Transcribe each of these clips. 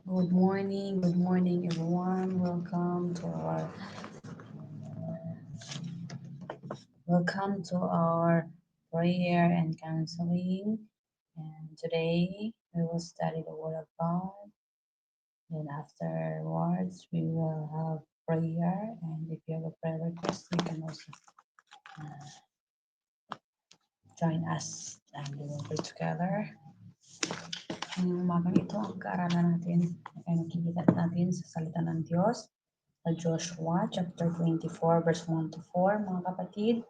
Good morning, everyone. Welcome to our prayer and counseling. And today we will study the Word of God. Then afterwards we will have prayer. And if you have a prayer request, you can also uh, join us and we will pray together. Ngayong umagang ito, ang kaaralan natin ay nakikita natin sa salita ng Diyos sa Joshua chapter 24 verse 1 to 4, mga kapatid.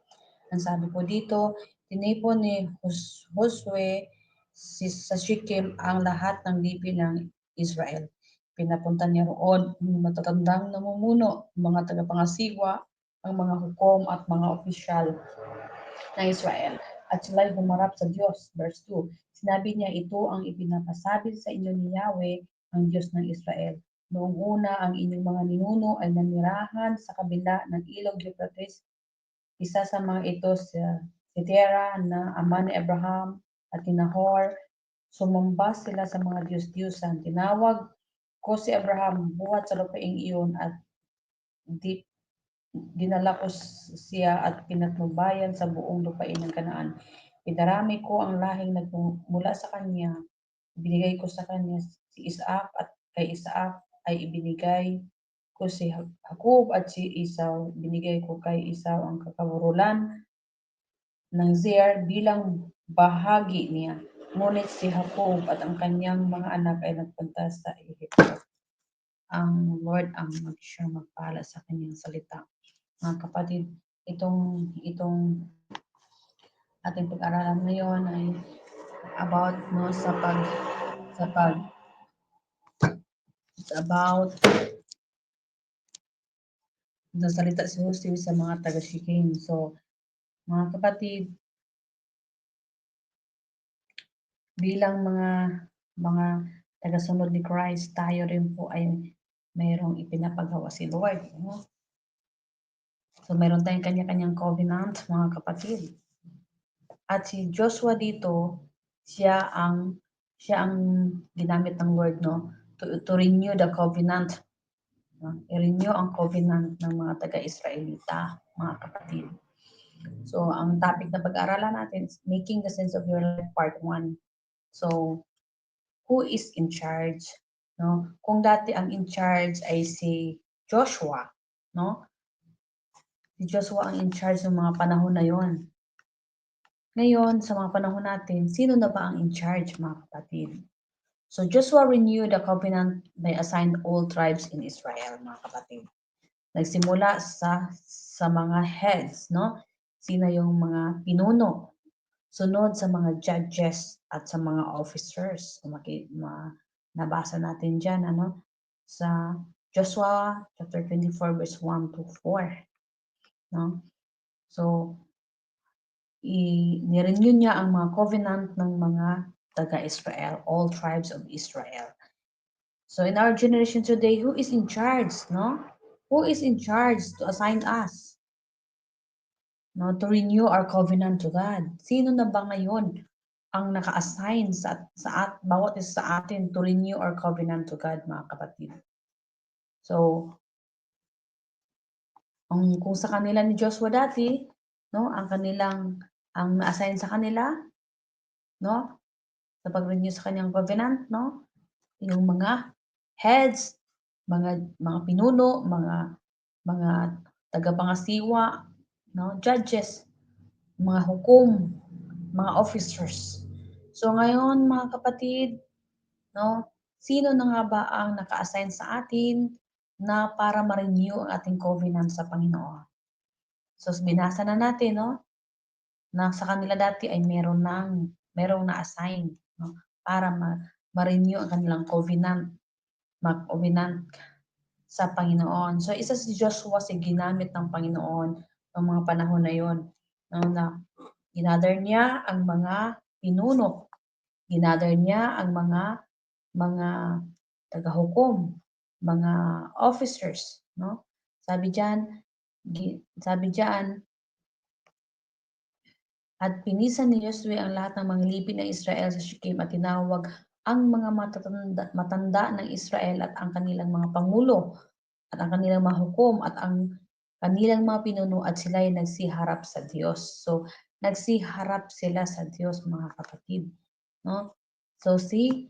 Ang sabi po dito, tinipon ni Josue sa Shechem ang lahat ng lipi ng Israel. Pinapunta niya roon ang matatandang namumuno, mga tagapangasiwa, ang mga hukom at mga opisyal ng Israel. At sila'y humarap sa Diyos. Verse 2, sinabi niya, ito ang ipinapasabi sa inyo ni Yahweh, ang Diyos ng Israel. Noong una, ang inyong mga ninuno ay nanirahan sa kabila ng ilog Euphrates. Isa sa mga ito si Terah na ama ni Abraham at ni Nahor. Sumamba sila sa mga Diyos-Diyosan. Tinawag ko si Abraham buhat sa lupaing iyon at di dinala ko siya at pinatnubayan sa buong lupain ng Kanaan. Pinarami ko ang lahing nagmula sa kanya. Ibinigay ko sa kanya si Isaac at kay Isaac ay ibinigay ko si Jacob at si Esau. Binigay ko kay Esau ang kakaburulan ng Zer bilang bahagi niya. Ngunit si Jacob at ang kanyang mga anak ay nagpunta sa Egypto. Ang Lord ang mag-share magpala sa kanyang salita. Mga kapatid, itong ating pag-aralan ngayon ay about no sa pag it's about sa salita si Jose sa mga taga-Shechem. So, mga kapatid, bilang mga taga-sunod ni Christ, tayo rin po ay mayroong ipinapagawa si Lord. No? So, mayroon tayong kanya-kanyang covenant, mga kapatid. At si Joshua dito, siya ang ginamit ng word, no, to renew the covenant, no? I-renew ang covenant ng mga taga-Israelita, mga kapatid. So ang topic na pag-aaralan natin is making the sense of your life part 1. So who is in charge, no? Kung dati ang in charge ay si Joshua, no, si Joshua ang in charge ng mga panahon na yon. Ngayon, sa mga panahon natin, sino na ba ang in charge, mga kapatid? So Joshua renewed the covenant by assigned all tribes in Israel, mga kapatid. Nagsimula sa mga heads, no? Sino yung mga pinuno? Sunod sa mga judges at sa mga officers. So, nabasa natin dyan, ano? Sa Joshua chapter 24 verse 1 to 4, no? So, nirenew niya ang mga covenant ng mga taga-Israel, all tribes of Israel. So in our generation today, who is in charge, no? Who is in charge to assign us, no, to renew our covenant to God? Sino na ba ngayon ang naka-assign bawat isa sa atin to renew our covenant to God, mga kapatid? So, kung sa kanila ni Joshua dati, no, ang na-assign sa kanila, no, sa pag-renew sa kanyang covenant, no, yung mga heads, mga pinuno, mga tagapangasiwa, no, judges, mga hukom, mga officers. So ngayon, mga kapatid, no, sino na nga ba ang naka-assign sa atin na para ma-renew ang ating covenant sa Panginoon? So binasa na natin, no, na sa kanila dati ay merong na-assign, no, para ma-renew ang kanilang covenant sa Panginoon. So isa si Joshua si ginamit ng Panginoon ng mga panahon na yon, no, na ginather niya ang mga pinuno, ginather niya ang mga tagahukom, mga officers, no? Sabi diyan, sabi diyan, at pinisan ni Josue ang lahat ng mga lipi ng Israel sa Shechem at tinawag ang mga matanda ng Israel at ang kanilang mga pangulo at ang kanilang mga hukom at ang kanilang mga pinuno at sila ay nagsiharap sa Diyos. So, nagsiharap sila sa Diyos, mga kapatid. No? So, si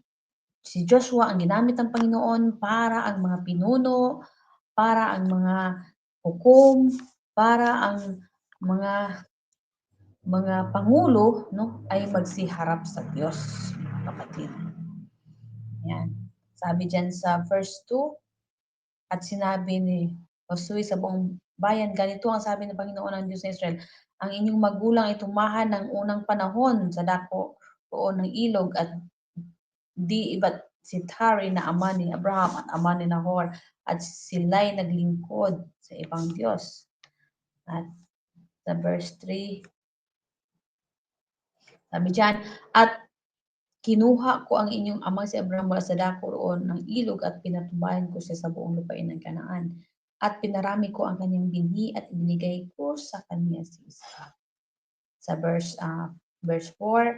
Joshua ang ginamit ng Panginoon para ang mga pinuno, para ang mga hukom, para ang mga pangulo, no, ay magsiharap sa Diyos, mga kapatid. Yan. Sabi diyan sa verse 2, at sinabi ni Josue sa buong bayan, ganito ang sabi ng Panginoon ng Diyos ng Israel, ang inyong magulang ay tumahan ng unang panahon sa dako roon ng ilog at di iba't si Tari na ama ni Abraham at ama ni Nahor at sila'y naglingkod sa ibang Diyos. At sa verse 3, sabi diyan, at kinuha ko ang inyong ama si Abraham mula sa dako roon ng ilog at pinatubayan ko siya sa buong lupain ng Kanaan. At pinarami ko ang kanyang binhi at ibinigay ko sa kanya si Isaac. Sa verse 4,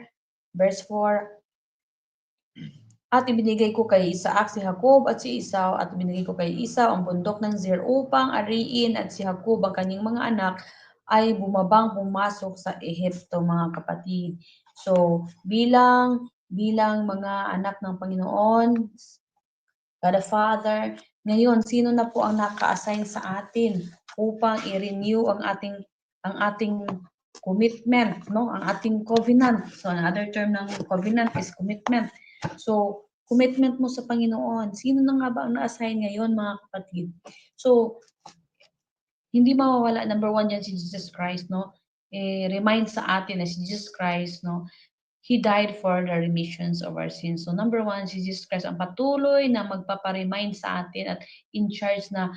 at ibinigay ko kay Isaac si Jacob at si Esau at ibinigay ko kay Esau ang bundok ng Seir upang ariin at si Jacob ang kanyang mga anak ay bumabang pumasok sa Ehipto, mga kapatid. So, bilang mga anak ng Panginoon, God the Father, ngayon sino na po ang naka-assign sa atin upang i-renew ang ating commitment, no? Ang ating covenant. So another term ng covenant is commitment. So commitment mo sa Panginoon. Sino na nga ba ang na-assign ngayon, mga kapatid? So hindi mawawala, number one yan si Jesus Christ, no? Remind sa atin na si Jesus Christ, no? He died for the remissions of our sins. So number one, si Jesus Christ ang patuloy na magpaparemind sa atin at in charge na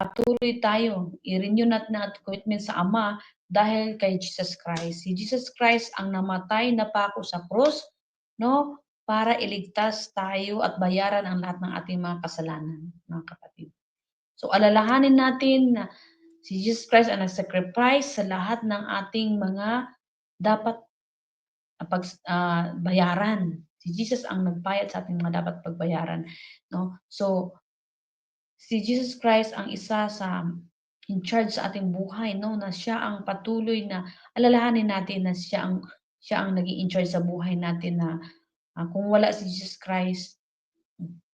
patuloy tayo. I-renew natin ang commitment sa Ama dahil kay Jesus Christ. Si Jesus Christ ang namatay na pako sa krus, no? Para iligtas tayo at bayaran ang lahat ng ating mga kasalanan, mga kapatid. So alalahanin natin na si Jesus Christ ang nag-sacrifice sa lahat ng ating mga dapat bayaran. Si Jesus ang nagbayad sa ating mga dapat pagbayaran, no? So si Jesus Christ ang isa sa in charge sa ating buhay, no? Na siya ang patuloy na alalahanin natin na siya ang naging in charge sa buhay natin na kung wala si Jesus Christ,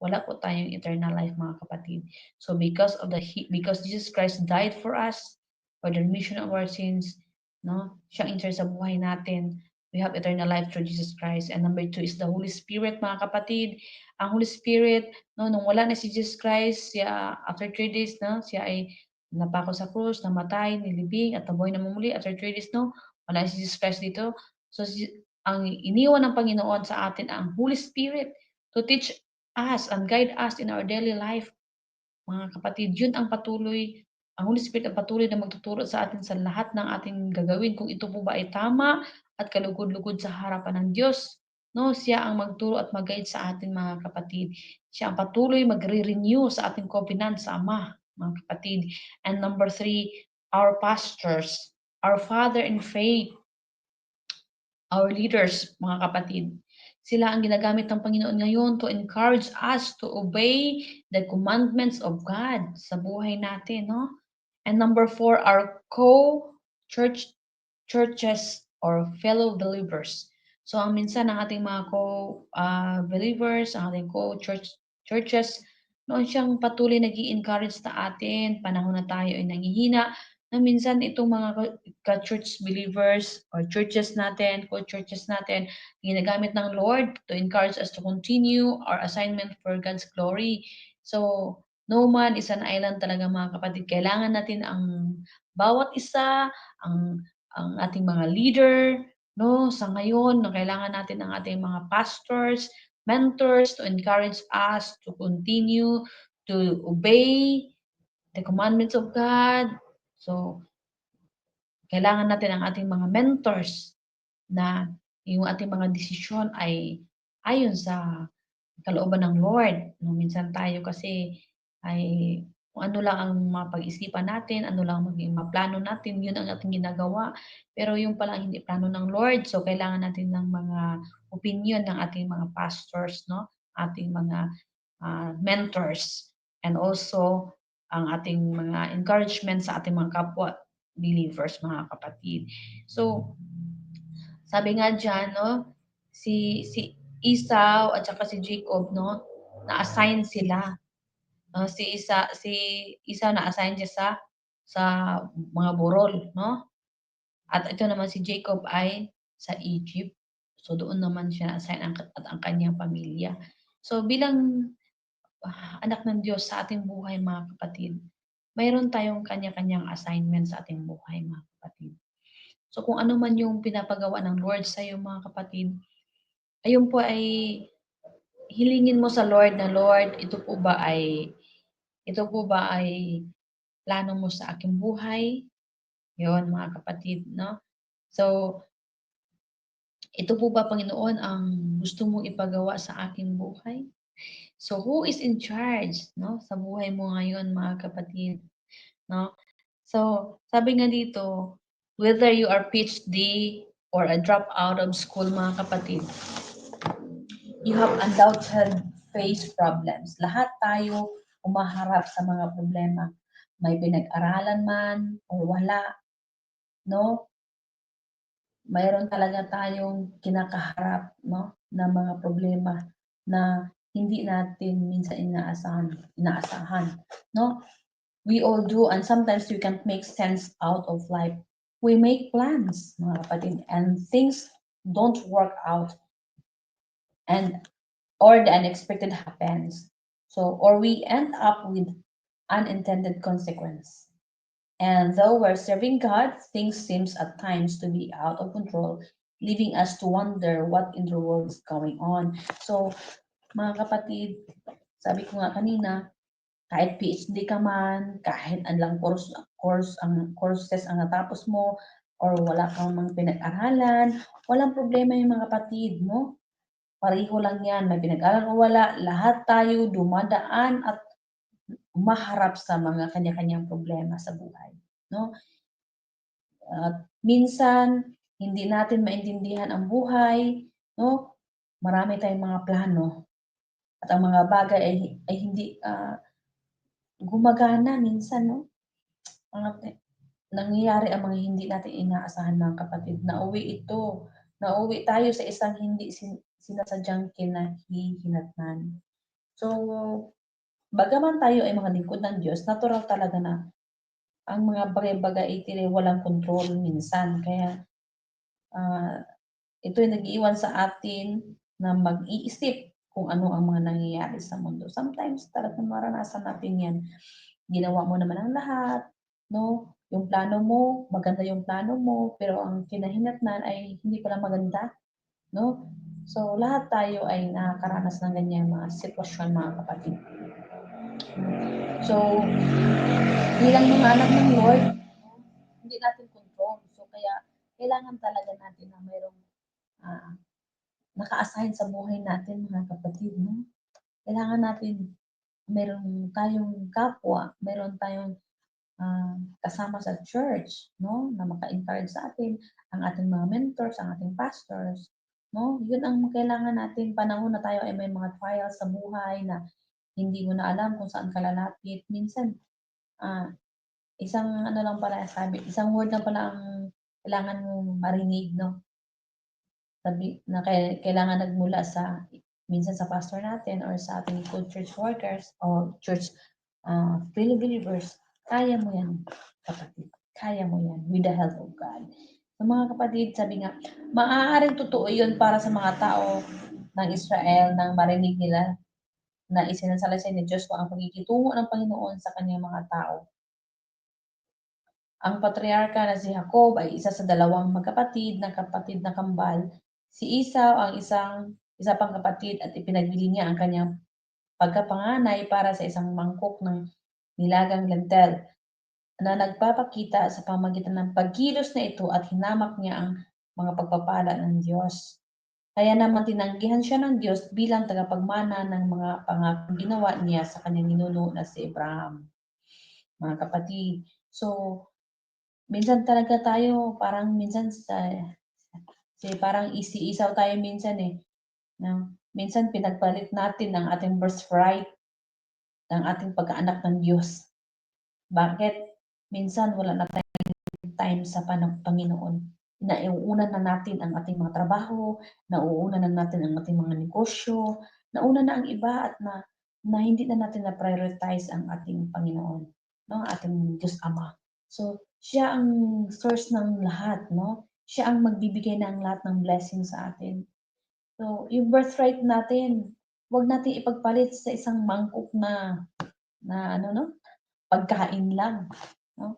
wala po tayong eternal life, mga kapatid. So because Jesus Christ died for us for the remission of our sins, no? Siya ang in charge sa buhay natin. We have eternal life through Jesus Christ. And number 2 is the Holy Spirit, mga kapatid. Ang Holy Spirit, no, nung wala na si Jesus Christ, siya after 3 days, no, siya ay napako sa krus, namatay, nilibing, at nabuhay na muli after 3 days, no, wala si Jesus Christ dito. So ang iniwan ng Panginoon sa atin ang Holy Spirit to teach us and guide us in our daily life, mga kapatid. Yun ang Holy Spirit ang patuloy na magtuturo sa atin sa lahat ng ating gagawin. Kung ito po ba ay tama at kalugod-lugod sa harapan ng Diyos, no? Siya ang magturo at mag-guide sa atin, mga kapatid. Siya ang patuloy magre-renew sa ating covenant sa Ama, mga kapatid. And number 3, our pastors, our father in faith, our leaders, mga kapatid. Sila ang ginagamit ng Panginoon ngayon to encourage us to obey the commandments of God sa buhay natin, no? And number 4, our churches or fellow believers. So ang minsan ng ating mga believers, ang ating churches, noon siyang patuloy nag-i-encourage sa atin, panahon na tayo ay nanghihina, na minsan itong mga ka-church believers or churches natin, co-churches natin, ginagamit ng Lord to encourage us to continue our assignment for God's glory. So, no man is an island talaga, mga kapatid. Kailangan natin ang bawat isa, ang ating mga leader, no, sa ngayon, no, kailangan natin ang ating mga pastors, mentors to encourage us to continue to obey the commandments of God. So, kailangan natin ang ating mga mentors na yung ating mga desisyon ay ayon sa kalooban ng Lord. No, minsan tayo kasi ay kung ano lang ang mapag-isipan natin, ano lang maging maplano natin, yun ang ating ginagawa. Pero yung pala hindi plano ng Lord, so kailangan natin ng mga opinion ng ating mga pastors, no? Ating mga mentors, and also ang ating mga encouragement sa ating mga kapwa believers, mga kapatid. So, sabi nga diyan, no, si Esau at saka si Jacob, no, na-assign sila. Si Esau na-assign siya sa mga burol, no? At ito naman si Jacob ay sa Egypt. So doon naman siya na-assign at ang kanyang pamilya. So bilang anak ng Diyos sa ating buhay, mga kapatid, mayroon tayong kanya-kanyang assignment sa ating buhay, mga kapatid. So kung ano man yung pinapagawa ng Lord sa iyo, mga kapatid, ayun po ay hilingin mo sa Lord na, Lord, ito po ba ay plano mo sa aking buhay? Yon, mga kapatid, no? So, ito po ba, Panginoon, ang gusto mong ipagawa sa aking buhay? So, who is in charge, no, sa buhay mo ngayon, mga kapatid, no? So, sabi nga dito, whether you are PhD or a drop out of school, mga kapatid, you have undoubted face problems. Lahat tayo umaharap sa mga problema. May pinag-aralan man o wala, no? Mayroon talaga tayong kinakaharap, no, na mga problema na hindi natin minsan inaasahan, no? We all do, and sometimes we can't make sense out of life. We make plans, mga kapatid, and things don't work out, and or the unexpected happens. So, or we end up with unintended consequence. And though we're serving God, things seems at times to be out of control, leaving us to wonder what in the world is going on. So, mga kapatid, sabi ko nga kanina, kahit PhD ka man, kahit anlang courses ang natapos mo, or wala kang mga pinag-aralan, walang problema yung mga kapatid, no? Pareho lang yan, may pinag-aralan o wala, lahat tayo dumadaan at maharap sa mga kanya-kanyang problema sa buhay, no? At minsan hindi natin maintindihan ang buhay, no? Marami tayong mga plano at ang mga bagay ay hindi gumagana minsan, no? Mga nangyayari ang mga hindi natin inaasahan, mga kapatid. Nauwi tayo sa isang hindi sinasadyang kinahihinatnan. So, bagaman tayo ay mga lingkod ng Diyos, natural talaga na ang mga bagay-bagay ay walang kontrol minsan. Kaya ito'y nag-iiwan sa atin na mag-iisip kung ano ang mga nangyayari sa mundo. Sometimes talagang maranasan natin 'yan. Ginawa mo naman ang lahat, 'no? Yung plano mo, maganda yung plano mo, pero ang kinahinatnan ay hindi pala maganda, 'no? So, lahat tayo ay nakakaranas ng ganyang mga sitwasyon, mga kapatid. So, bilang mga anak ng Lord, hindi natin control. So, kaya kailangan talaga natin na mayroong ah, naka-assign sa buhay natin, mga kapatid, 'no? Kailangan natin meron tayong kapwa, meron tayong kasama sa church, 'no, na maka-encourage sa atin, ang ating mga mentors, ang ating pastors, 'no? 'Yun ang kailangan natin panahon na tayo ay may mga trials sa buhay na hindi mo na alam kung saan ka lalapit. Minsan, ah, isang ano lang pala sabi, isang word lang pala ang kailangan mong marinig, 'no? Sabi na kailangan nagmula sa minsan sa pastor natin or sa ating church workers o church fellow believers, kaya mo yan, kapatid. Kaya mo yan with the help of God. So mga kapatid, sabi nga, maaaring totoo yun para sa mga tao ng Israel nang marinig nila na isinasalaysay ni Diyos kung ang pakikitungo ng Panginoon sa kanyang mga tao. Ang patriarka na si Jacob ay isa sa dalawang magkapatid na kapatid na kambal. Si Esau ang isa pang kapatid at ipinagbili niya ang kanyang pagkapanganay para sa isang mangkok ng nilagang lentil na nagpapakita sa pamagitan ng pagkilos na ito at hinamak niya ang mga pagpapala ng Diyos. Kaya naman tinanggihan siya ng Diyos bilang tagapagmana ng mga pangakong ginawa niya sa kanyang ninuno na si Abraham. Mga kapatid, so minsan talaga tayo parang minsan Kasi parang isi-isaw tayo minsan no? Minsan pinagpalit natin ang ating birthright ng ating pagkaanak ng Diyos. Bakit? Minsan wala na tayong time sa Panginoon. Nauuna na natin ang ating mga trabaho, nauuna na natin ang ating mga negosyo, nauna na ang iba at na hindi na natin na-prioritize ang ating Panginoon, no? Ang ating Diyos Ama. So, siya ang source ng lahat, no? Siya ang magbibigay ng lahat ng blessing sa atin. So, yung birthright natin, wag natin ipagpalit sa isang mangkok na ano, no? Pagkain lang, no?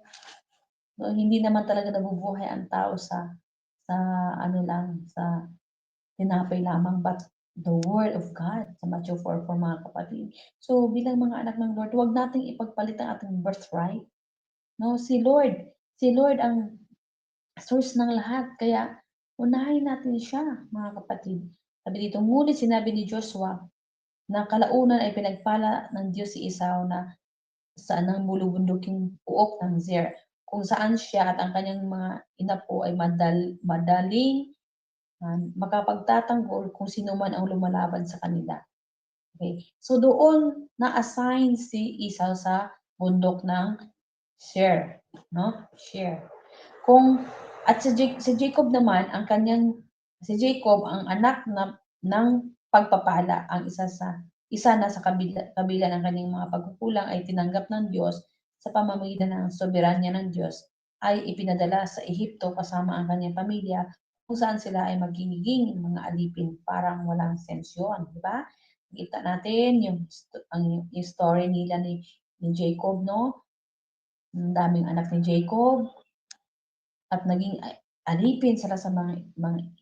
So, hindi naman talaga nabubuhay ang tao sa ano lang, sa tinapay lamang, but the word of God, sa Matthew 4:4 mga kapatid. So, bilang mga anak ng Lord, wag nating ipagpalit ang ating birthright, no? Si Lord ang source ng lahat, kaya unahin natin siya, mga kapatid. Sabi dito, ngunit sinabi ni Joshua na kalaunan ay pinagpala ng Diyos si Esau na saan ang bulubunduking puok ng Zer, kung saan siya at ang kanyang mga inapo ay madaling makapagtatanggol kung sino man ang lumalaban sa kanila. Okay? So doon na-assign si Esau sa bundok ng Share, no? Share. Kung at si Jacob naman ang kanyang si Jacob ang anak ng pagpapala, ang isa na sa kabila ng kanyang mga pagkukulang ay tinanggap ng Diyos sa pamamagitan ng soberanya ng Diyos ay ipinadala sa Ehipto kasama ang kanyang pamilya kung saan sila ay magiging mga alipin, parang walang sense yun, di ba? Kita natin yung story nila ni Jacob, no? Ang daming anak ni Jacob at naging alipin sila sa mga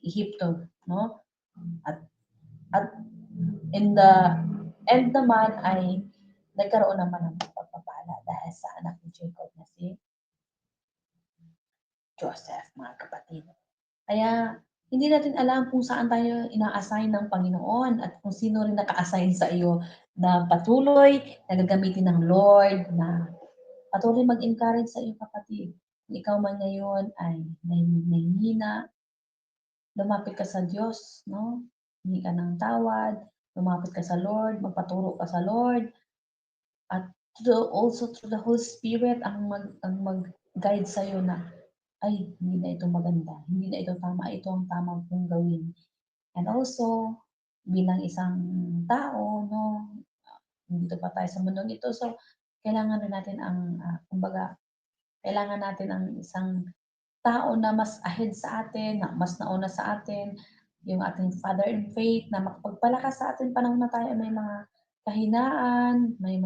Ehipto, no? At at in the end naman ay nagkaroon naman ng pagpapala dahil sa anak ni Jacob na si Joseph, mga kapatid. Kaya hindi natin alam kung saan tayo ina-assign ng Panginoon at kung sino rin naka-assign sa iyo na patuloy na gagamitin ng Lord na patuloy mag-encourage sa iyo, kapatid. Kung ikaw man ngayon ay nahihina, lumapit ka sa Diyos, no? Hingi ka ng tawad, lumapit ka sa Lord, magpaturo ka sa Lord, at also through the Holy Spirit ang mag-guide sa iyo na ay hindi na ito maganda, hindi na ito tama, ito ang tamang kong gawin. And also bilang isang tao, no, nandito pa tayo sa mundong ito, so kailangan rin natin kumbaga, kailangan natin ang isang tao na mas ahead sa atin, na mas nauna sa atin, yung ating father in faith na makapagpalakas sa atin panahon na tayo ay may mga kahinaan, may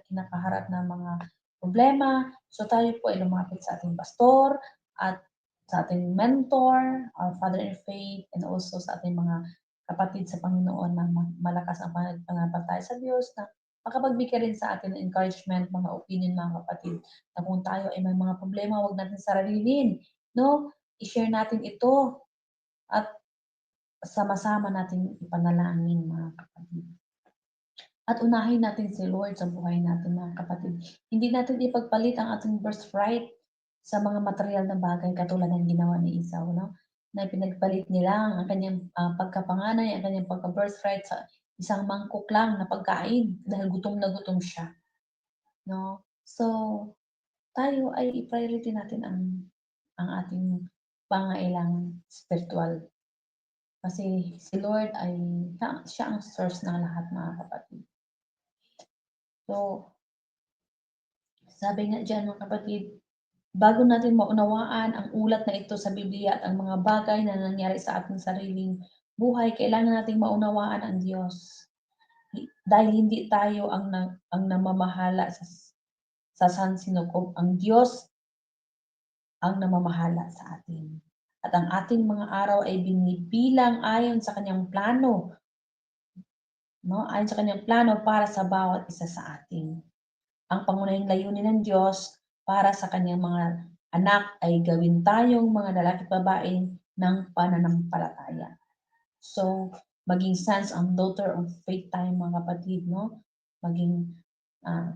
kinakaharap na mga problema. So tayo po ay lumapit sa ating pastor at sa ating mentor, our father in faith, and also sa ating mga kapatid sa Panginoon na malakas ang pananampalataya sa Diyos na makapagbigay rin sa atin ng encouragement, mga opinion, mga kapatid, na kung tayo ay may mga problema, huwag natin sarilinin, no? I-share natin ito at sama-sama natin ipanalangin, mga kapatid. At unahin natin si Lord sa buhay natin, mga kapatid. Hindi natin ipagpalit ang ating birthright sa mga material na bagay katulad ng ginawa ni Esau, no? Na pinagpalit nila ang kanyang pagkapanganay, ang kanyang pagka-birthright sa isang mangkok lang na pagkain dahil gutom na gutom siya, no? So, tayo ay i-priority natin ang ating pangailangan spiritual. Kasi si Lord ay siya ang source ng lahat, mga kapatid. So, sabi nga diyan, mga kapatid, bago natin maunawaan ang ulat na ito sa Biblia at ang mga bagay na nangyari sa ating sariling buhay, kailangan nating maunawaan ang Diyos. Dahil hindi tayo ang namamahala sa sansinukob, ang Diyos ang namamahala sa atin. At ang ating mga araw ay binibilang ayon sa kanyang plano, no? Ayon sa kanyang plano para sa bawat isa sa atin. Ang pangunahing layunin ng Diyos para sa kanyang mga anak ay gawin tayong mga lalaki at babae ng pananampalataya. So, maging sons and daughter of faith tayo, mga kapatid, no? Maging uh,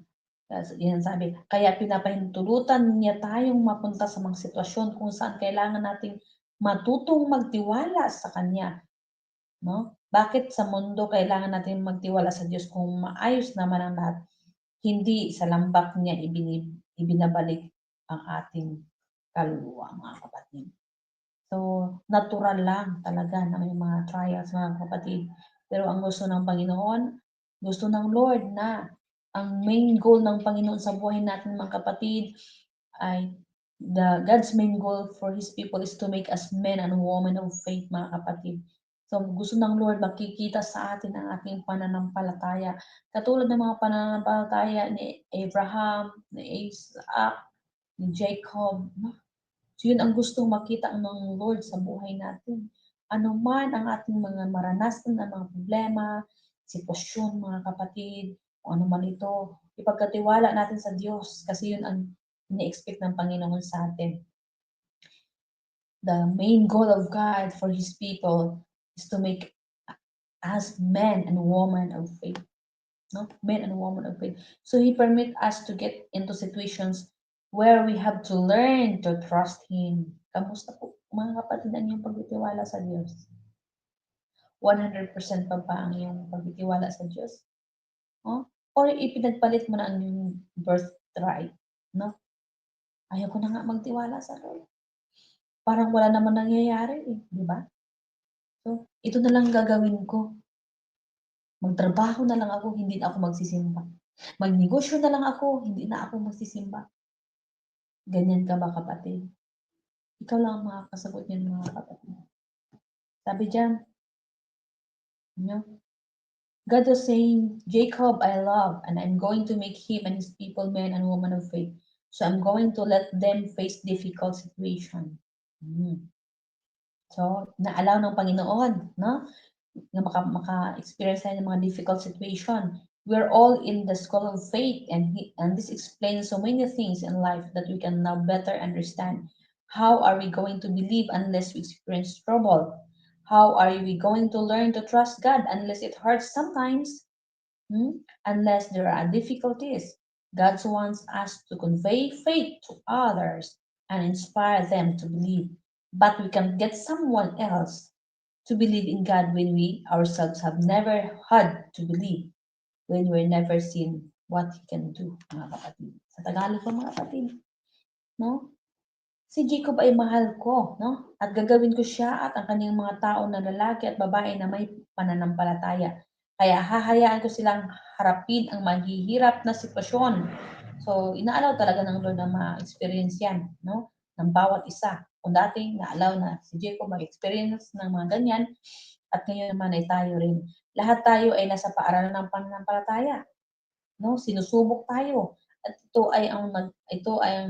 yan sabi, kaya pinapahintulutan niya tayong mapunta sa mga sitwasyon kung saan kailangan nating matutong magtiwala sa Kanya, no? Bakit sa mundo kailangan natin magtiwala sa Diyos kung maayos naman ang lahat, hindi sa lambak niya ibinabalik ang ating kaluluwa, mga kapatid. So, natural lang talaga na may mga trials, mga kapatid. Pero ang gusto ng Panginoon, gusto ng Lord na ang main goal ng Panginoon sa buhay natin, mga kapatid, ay God's main goal for His people is to make us men and women of faith, mga kapatid. So, gusto ng Lord makikita sa atin ang ating pananampalataya. Katulad ng mga pananampalataya ni Abraham, ni Isaac, ni Jacob. No? So, yun ang gustong makita ng Lord sa buhay natin. Ano man ang ating mga maranasan na mga problema, sitwasyon, mga kapatid, kung ano man ito, ipagkatiwala natin sa Diyos kasi yun ang ini-expect ng Panginoon sa atin. The main goal of God for His people is to make us men and women of faith. No? Men and women of faith. So He permit us to get into situations where we have to learn to trust Him. Kamusta po, mga kapatid, ang iyong pagtitiwala sa Diyos? 100% pa ba ang iyong pagtitiwala sa Diyos? Oh? Or ipinagpalit mo na ang iyong birthright? No? Ayaw ko na nga magtiwala sa Lord. Parang wala naman nangyayari eh, di ba? So, ito na lang gagawin ko. Magtrabaho na lang ako, hindi na ako magsisimba. Magnegosyo na lang ako, hindi na ako magsisimba. Ganyan ka ba, kapatid? Ikaw lang ang makakasagot niyan, mga kapatid. Sabi diyan, God was saying, Jacob I love, and I'm going to make him and his people men and women of faith. So I'm going to let them face difficult situation. So, naalaw ng Panginoon, no? Na maka-experience tayo ng mga difficult situation. We're all in the school of faith, and this explains so many things in life that we can now better understand. How are we going to believe unless we experience trouble? How are we going to learn to trust God unless it hurts sometimes? Unless there are difficulties. God wants us to convey faith to others and inspire them to believe. But we can get someone else to believe in God when we ourselves have never had to believe, when we're never seen what He can do, mga kapatid. Sa Tagalog po, mga kapatid, no? Si Jacob ay mahal ko, no? At gagawin ko siya at ang kanyang mga tao na lalaki at babae na may pananampalataya. Kaya hahayaan ko silang harapin ang maghihirap na sitwasyon. So, inaalaw talaga ng Lord na ma-experience yan, no? Ng bawat isa. Kung dating naalaw na si Jacob mag-experience ng mga ganyan, at ngayon naman ay tayo rin. Lahat tayo ay nasa paaralan ng pananampalataya, no? Sinusubok tayo. At ito ay ang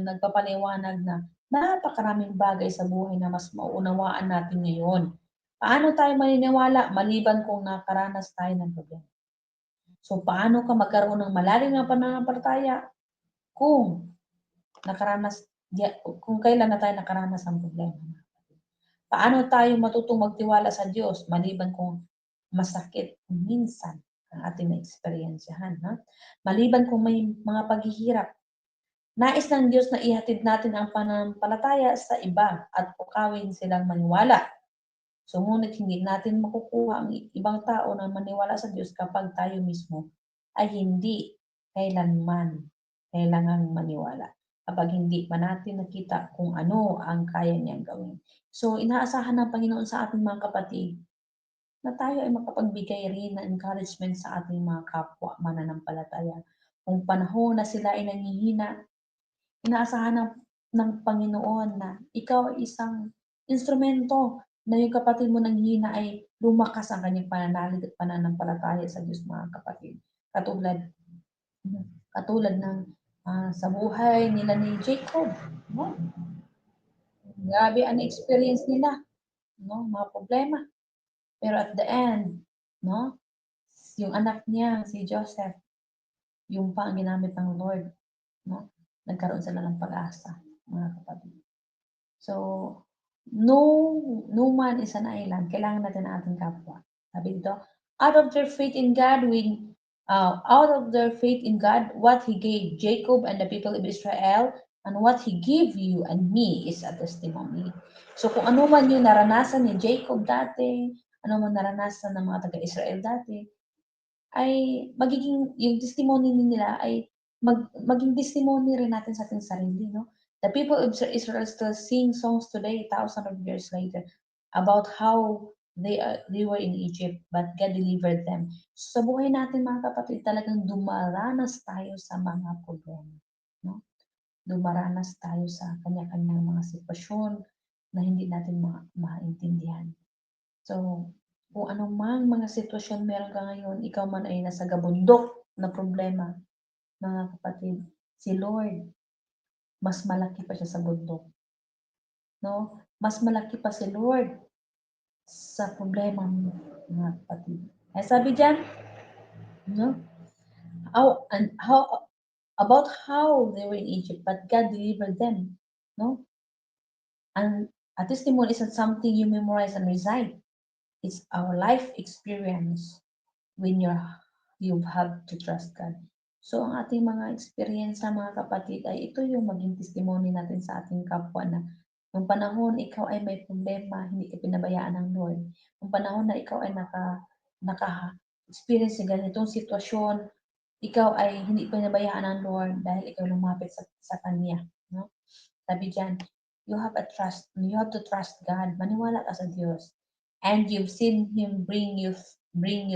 nagpapaliwanag na napakaraming bagay sa buhay na mas mauunawaan natin ngayon. Paano tayo maniniwala maliban kung nakaranas tayo ng problema? So, paano ka magkaroon ng malalim na pananampalataya kung kung kailan na tayo nakaranas ng problema? Paano tayo matutong magtiwala sa Diyos maliban kung masakit minsan ang ating na-experiensyahan? Maliban kung may mga paghihirap, nais ng Diyos na ihatid natin ang pananampalataya sa iba at pukawin silang maniwala. So, ngunit hindi natin makukuha ang ibang tao na maniwala sa Diyos kapag tayo mismo ay hindi kailanman kailangang maniwala. Kapag hindi pa natin nakita kung ano ang kaya niyang gawin. So, inaasahan ng Panginoon sa ating mga kapatid na tayo ay makapagbigay rin ng encouragement sa ating mga kapwa mananampalataya. Kung panahon na sila ay nanghihina, inaasahan ng Panginoon na ikaw ay isang instrumento na yung kapatid mo nang hina ay lumakas ang kanyang pananalig at pananampalataya sa Diyos, mga kapatid. Katulad ng sa buhay nila ni Jacob. No? Grabe ang experience nila. No? Mga problema. Pero at the end, no? Yung anak niya, si Joseph, yung pa ang ginamit ng Lord. No? Nagkaroon sila ng pag-asa, mga kapatid. So, no man is an island. Kailangan natin ang ating kapwa. Sabi dito, out of their faith in God, what He gave Jacob and the people of Israel, And what He gave you and me is a testimony. So kung ano man yung naranasan ni Jacob dati, ano man naranasan ng mga taga-Israel dati, ay magiging yung testimony nila ay maging testimony rin natin sa ating sarili, no? The people of Israel still sing songs today, thousands of years later, about how they were in Egypt, but God delivered them. So, sa buhay natin mga kapatid, talagang dumaranas tayo sa mga problema, no? Dumaranas tayo sa kanya-kanyang mga sitwasyon na hindi natin maintindihan. So, kung anumang mga sitwasyon meron ka ngayon, ikaw man ay nasa gabundok na problema, mga kapatid, si Lord, mas malaki pa siya sa bundok, no? Mas malaki pa si Lord sa problema mo, mga kapatid. Kaya sabi diyan, no? How about how they were in Egypt, but God delivered them, no? And a testimony isn't something you memorize and recite. It's our life experience when you have to trust God. So, ang ating mga experience mga kapatid, ay ito yung maging testimony natin sa ating kapwa na nung panahon ikaw ay may problema, hindi ka pinabayaan ng Lord. Nung panahon na ikaw ay naka-experience ng ganitong sitwasyon, ikaw ay hindi pinabayaan ng Lord dahil ikaw lumapit sa Kanya. No? Sabi diyan, you have to trust God. Maniwala ka sa Diyos. And you've seen Him bring you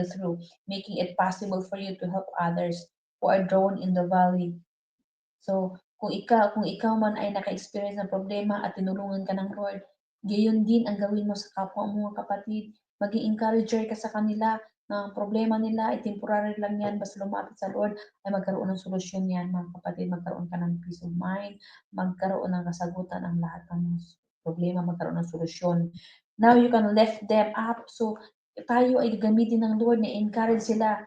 through, making it possible for you to help others who are drawn in the valley. So, kung ikaw man ay naka-experience ng problema at tinulungan ka ng Lord, gayon din ang gawin mo sa kapwa mo mga kapatid. Maging encourager ka sa kanila na ang problema nila ay temporary lang yan, basta lumapit sa Lord ay magkaroon ng solusyon yan mga kapatid. Magkaroon ka ng peace of mind, magkaroon ng kasagutan ang lahat ng problema, magkaroon ng solusyon. Now you can lift them up. So, tayo ay gamitin ng Lord na encourage sila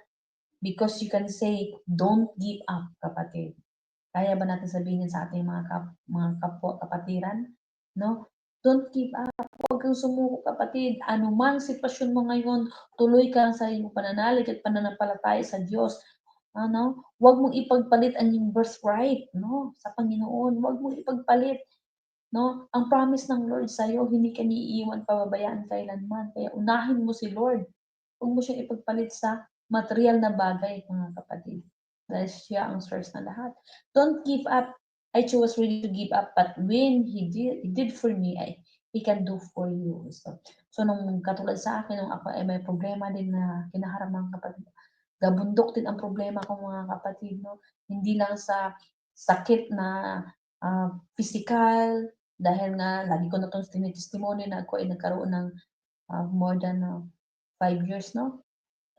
because you can say, don't give up, kapatid. Kaya ba natin sabihin sa ating mga kapwa kapatiran? No? Don't give up. Huwag kang sumuko, kapatid. Anumang sitwasyon mo ngayon, tuloy ka sa iyong pananalig at pananampalataya sa Diyos. Ano? Huwag mong ipagpalit ang iyong birthright, no? Sa Panginoon. Huwag mong ipagpalit, no? Ang promise ng Lord sa iyo, hindi ka niiiwan, pababayaan kailanman. Kaya unahin mo si Lord. Huwag mo siyang ipagpalit sa material na bagay, mga kapatid. Dahil siya ang source na lahat. Don't give up. I was ready to give up, but when He did for me, He can do for you. So nung katulad sa akin, nung ako ay may problema din na kinaharap mga kapatid, gabundok din ang problema ko mga kapatid, no? Hindi lang sa sakit na physical, dahil nga lagi ko na itong tinitestimony na ako ay nagkaroon ng more than 5 years, no?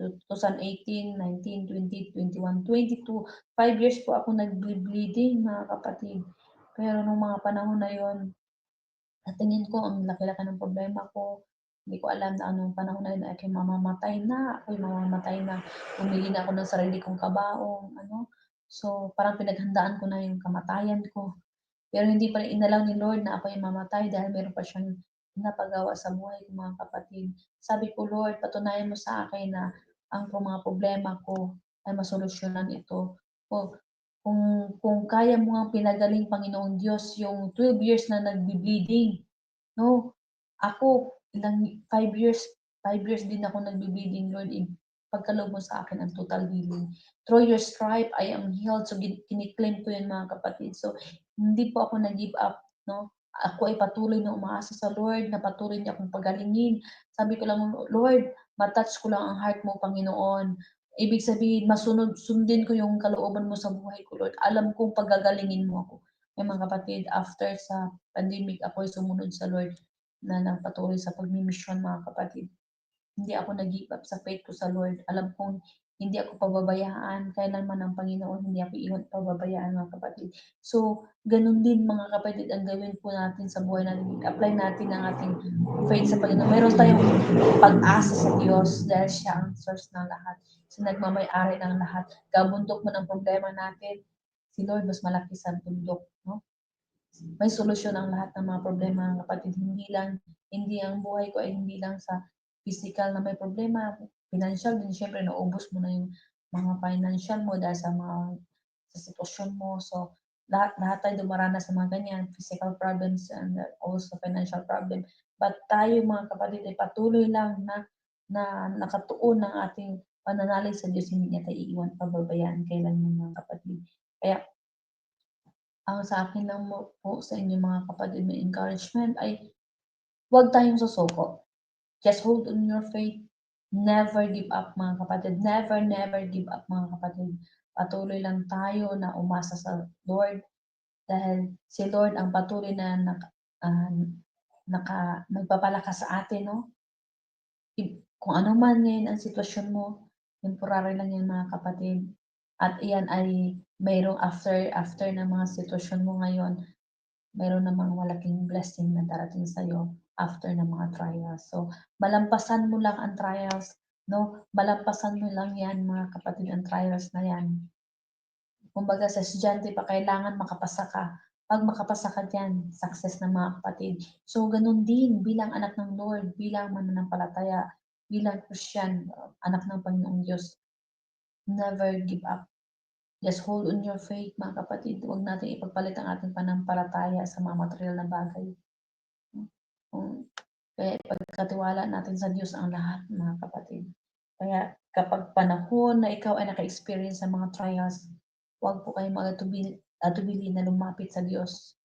2018, 19, 20, 21, 22, 5 years po ako nagbe-bleeding mga kapatid. Pero nung mga panahon na yon, sa tingin ko ang laki-laki ng problema ko. Hindi ko alam na anong panahon na yun ako'y mamamatay na, bumili na ako ng sarili kong kabaong, ano. So, parang pinaghandaan ko na yung kamatayan ko. Pero hindi pa rin inalaw ni Lord na ako'y mamatay dahil meron pa siyang pinapagawa sa buhay ko mga kapatid. Sabi ko, Lord, patunayan mo sa akin na ang mga problema ko ay masolusyunan ito. O, kung kaya mo ngang pinagaling, Panginoong Diyos, yung 12 years na nagbi-bleeding, no? Ako, 5 years din ako nagbi-bleeding, Lord. Ipagkaloob mo sa akin ang total healing. Through your stripe, I am healed. So, kiniklaim ko yun mga kapatid. So, hindi po ako nag-give up, no? Ako ay patuloy na umaasa sa Lord, na patuloy niya akong pagalingin. Sabi ko lang, Lord, matouch ko lang ang heart mo, Panginoon. Ibig sabihin, sundin ko yung kalooban mo sa buhay ko, Lord. Alam kong pagagalingin mo ako. Ay mga kapatid, after sa pandemic, ako ay sumunod sa Lord na nagpatuloy sa pagmimisyon mga kapatid. Hindi ako nag-give up sa faith ko sa Lord. Alam kong hindi ako pababayaan. Kailanman ng Panginoon, hindi ako iwan pababayaan mga kapatid. So, ganun din mga kapatid ang gawin po natin sa buhay natin. Apply natin ang ating faith sa Panginoon. Meron tayong pag-asa sa Diyos dahil siya ang source ng lahat. Si nagmamay-ari ng lahat. Kabundok man ang problema natin, si Lord mas malaki sa bundok. No? May solusyon ang lahat ng mga problema ng kapatid. Hindi ang buhay ko ay hindi lang sa physical na may problema, financial din, syempre naubos mo na yung mga financial mo dahil sa sitwasyon mo. So, lahat tayo dumaranas sa mga ganyan, physical problems and also financial problem. But tayo mga kapatid ay patuloy lang na nakatuon ng ating pananalig sa Diyos, hindi niya tayo iiwan, pababayaan kailanman mga kapatid. Kaya ang sa akin lang po sa inyo mga kapatid na encouragement ay huwag tayong susuko. Just hold on your faith. Never give up mga kapatid. Never, never give up mga kapatid. Patuloy lang tayo na umasa sa Lord dahil si Lord ang patuloy na nagpapalakas sa atin, no? Kung ano man ngayon ang sitwasyon mo, temporary lang yan mga kapatid. At iyan ay mayroong after ng mga sitwasyon mo ngayon, mayroon namang malaking blessing na darating sa'yo after ng mga trials. So, malampasan mo lang ang trials, no? Malampasan mo lang yan mga kapatid, ang trials na yan. Kumbaga sa estudyante pa kailangan makapasa ka. 'Pag makapasa ka diyan, success na mga kapatid. So gano'n din bilang anak ng Lord, bilang mananampalataya, bilang Christian, anak ng Panginoong Diyos, never give up. Just hold on your faith mga kapatid. Huwag natin ipagpalit ang ating pananampalataya sa mga materyal na bagay. Kaya ipagkatiwala natin sa Diyos ang lahat mga kapatid. Kaya kapag panahon na ikaw ay naka-experience ng mga trials, huwag po kayong atubili na lumapit sa Diyos.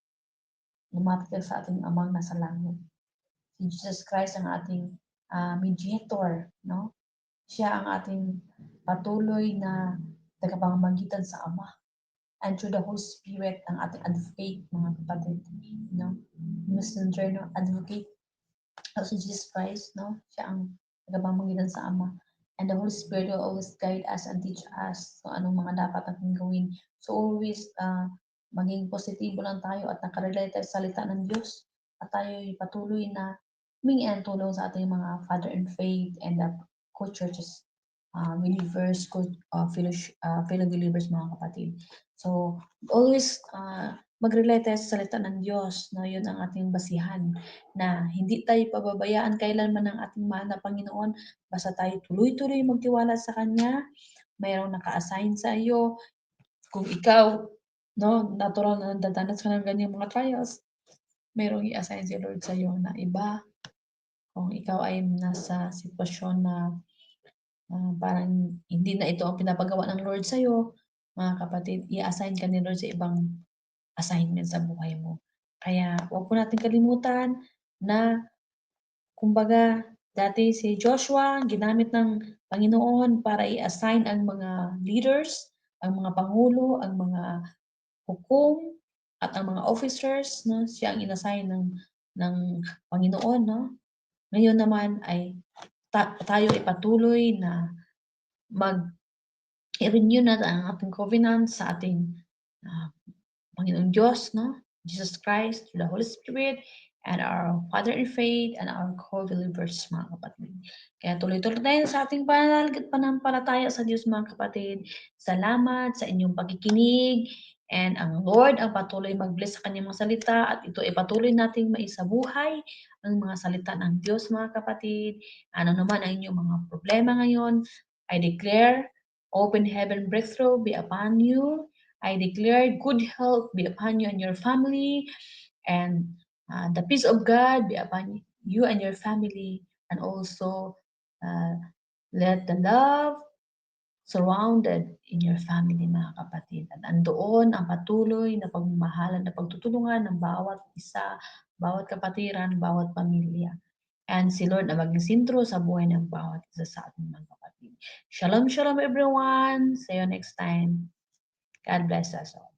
Lumapit ka sa ating Amang nasa langit. Si Jesus Christ ang ating mediator, no? Siya ang ating patuloy na tagapamamagitan sa Ama. And through the Holy Spirit, ang ating advocate, mga kapatid, no? Messenger, no? Advocate, si Jesus Christ, no? Siya ang tagapamamagitan sa Ama. And the Holy Spirit will always guide us and teach us kung anong mga dapat natin gawin. So always maging positibo lang tayo at nakarelate tayo sa salita ng Diyos. At tayo patuloy na humingi ng tulong sa ating mga father in faith and co-churches, believers, fellow believers, mga kapatid. So always mag-relate tayo sa salita ng Diyos, no? Yun ang ating basihan, na hindi tayo pababayaan kailanman ng ating mahal na Panginoon, basta tayo tuloy-tuloy magtiwala sa Kanya, mayroong naka-assign sa iyo. Kung ikaw, no, natural na dadanas ka ng ganyang mga trials, mayroong i-assign si Lord sa iyo na iba. Kung ikaw ay nasa sitwasyon na parang hindi na ito ang pinapagawa ng Lord sa iyo, mga kapatid, i-assign ka ni Lord sa ibang assignment sa buhay mo. Kaya huwag po natin kalimutan na kumbaga dati si Joshua ginamit ng Panginoon para i-assign ang mga leaders, ang mga pangulo, ang mga hukom at ang mga officers, no? Siya ang inassign ng Panginoon, no? Ngayon naman ay tayo ay patuloy na i-renew na ang ating covenant sa ating Panginoong Diyos, no? Jesus Christ, through the Holy Spirit, and our Father in faith, and our co-believers, mga kapatid. Kaya tuloy-tuloy tayo sa ating pananalig at panampalataya sa Diyos, mga kapatid. Salamat sa inyong pagkikinig, and ang Lord ang patuloy mag-bless sa kanyang mga salita, at ito ay patuloy nating maisabuhay ang mga salita ng Diyos, mga kapatid. Ano naman ang inyong mga problema ngayon, I declare open heaven breakthrough be upon you. I declare good health be upon you and your family, and the peace of God be upon you and your family, and also let the love surrounded in your family, mga kapatid. At andoon ang patuloy na pagmamahalan na pagtutulungan ng bawat isa, bawat kapatiran, bawat pamilya. And si Lord na maging sentro sa buhay ng bawat isa sa ating mga kapatid. Shalom, shalom everyone. See you next time. God bless us all.